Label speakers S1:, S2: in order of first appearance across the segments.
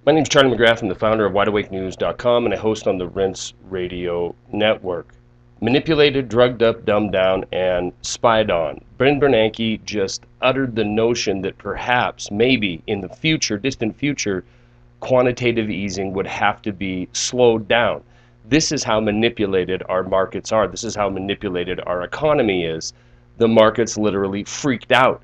S1: My name is Charlie McGrath. I'm the founder of WideAwakeNews.com and I host on the Rinse Radio Network. Manipulated, drugged up, dumbed down, and spied on. Ben Bernanke just uttered the notion that perhaps, maybe in the future, distant future, quantitative easing would have to be slowed down. This is how manipulated our markets are. This is how manipulated our economy is. The markets literally freaked out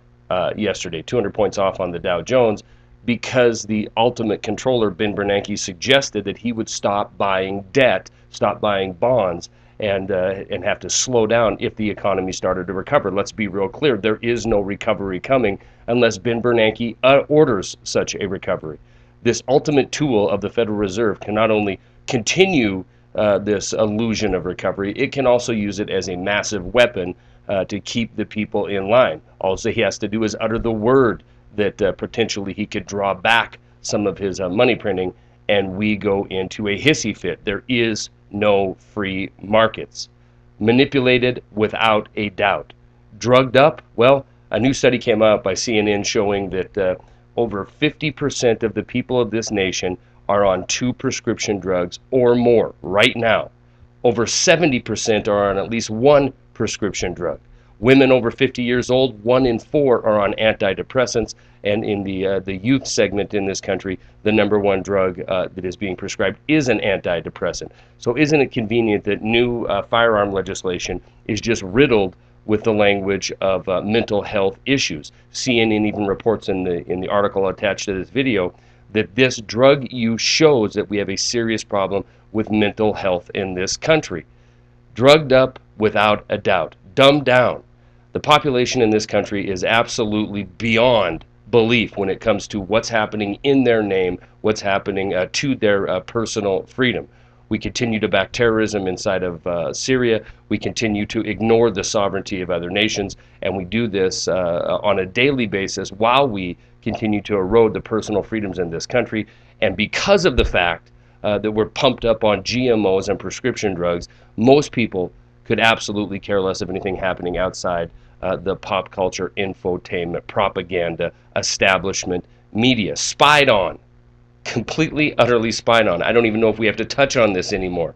S1: yesterday, 200 points off on the Dow Jones, because the ultimate controller, Ben Bernanke, suggested that he would stop buying debt, stop buying bonds, and have to slow down if the economy started to recover. Let's be real clear: there is no recovery coming unless Ben Bernanke orders such a recovery. This ultimate tool of the Federal Reserve can not only continue this illusion of recovery, it can also use it as a massive weapon to keep the people in line. All he has to do is utter the word that potentially he could draw back some of his money printing, and we go into a hissy fit. There is no free markets. Manipulated without a doubt. Drugged up? Well, a new study came out by CNN showing that over 50% of the people of this nation are on 2 prescription drugs or more right now. Over 70% are on at least 1 prescription drug. Women over 50 years old, 1 in 4 are on antidepressants, and in the youth segment in this country, the #1 drug that is being prescribed is an antidepressant. So isn't it convenient that new firearm legislation is just riddled with the language of mental health issues? CNN even reports in the article attached to this video that this drug use shows that we have a serious problem with mental health in this country. Drugged up without a doubt. Dumbed down. The population in this country is absolutely beyond belief when it comes to what's happening in their name, what's happening to their personal freedom. We continue to back terrorism inside of Syria. We continue to ignore the sovereignty of other nations, and we do this on a daily basis while we continue to erode the personal freedoms in this country. And because of the fact that we're pumped up on GMOs and prescription drugs, most people could absolutely care less of anything happening outside the pop culture, infotainment, propaganda, establishment, media. Spied on. Completely, utterly spied on. I don't even know if we have to touch on this anymore.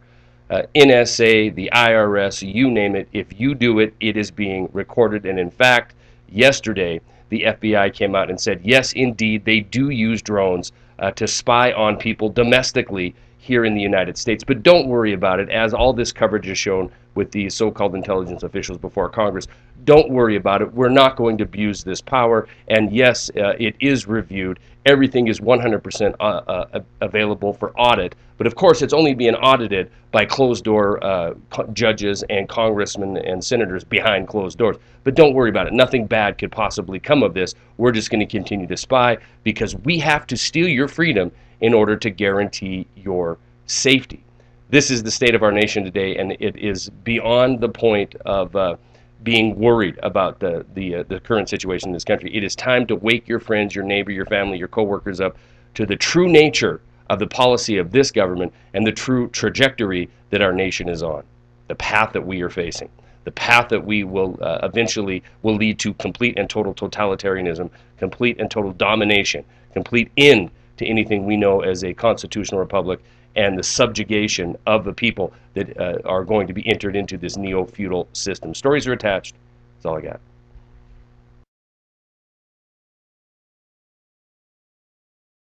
S1: NSA, the IRS, you name it, if you do it, it is being recorded. And in fact, yesterday, the FBI came out and said, yes, indeed, they do use drones to spy on people domestically here in the United States. But don't worry about it, as all this coverage is shown with the so-called intelligence officials before Congress. Don't worry about it. We're not going to abuse this power. And yes, it is reviewed. Everything is 100% available for audit. But of course, it's only being audited by closed-door judges and congressmen and senators behind closed doors. But don't worry about it. Nothing bad could possibly come of this. We're just going to continue to spy because we have to steal your freedom in order to guarantee your safety. This is the state of our nation today, and it is beyond the point of being worried about the current situation in this country. It is time to wake your friends, your neighbor, your family, your coworkers up to the true nature of the policy of this government and the true trajectory that our nation is on, the path that we are facing, the path that we will eventually will lead to complete and total totalitarianism, complete and total domination, complete end to anything we know as a constitutional republic, and the subjugation of the people that are going to be entered into this neo-feudal system. Stories are attached. That's all I got.